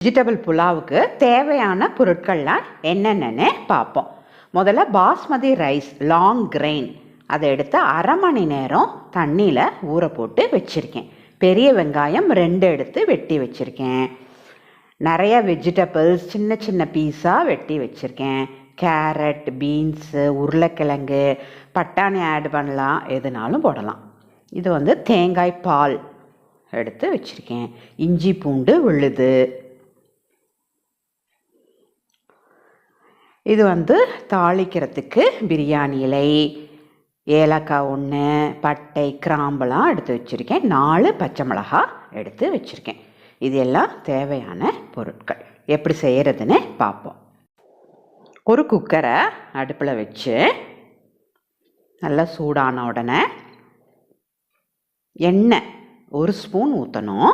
Vegetable புலாவுக்கு தேவையான பொருட்கள்லாம் என்னென்னு பார்ப்போம். முதல்ல பாஸ்மதி ரைஸ் லாங் கிரெயின் அதை எடுத்து அரை மணி நேரம் தண்ணியில் ஊற போட்டு வச்சுருக்கேன். பெரிய வெங்காயம் 2 எடுத்து வெட்டி வச்சுருக்கேன். நிறைய வெஜிடபிள்ஸ் சின்ன சின்ன பீஸாக வெட்டி வச்சுருக்கேன். கேரட், பீன்ஸு, உருளைக்கிழங்கு, பட்டாணி ஆட் பண்ணலாம், எதுனாலும் போடலாம். இது தேங்காய் பால் எடுத்து வச்சுருக்கேன். இஞ்சி பூண்டு விழுது. இது தாளிக்கிறதுக்கு பிரியாணி இலை, ஏலக்காய் 1, பட்டை, கிராம்பெல்லாம் எடுத்து வச்சுருக்கேன். 4 பச்சை மிளகா எடுத்து வச்சுருக்கேன். இது எல்லாம் தேவையான பொருட்கள். எப்படி செய்கிறதுன்னு பார்ப்போம். ஒரு குக்கரை அடுப்பில் வச்சு நல்லா சூடான உடனே எண்ணெய் 1 ஸ்பூன் ஊற்றணும்.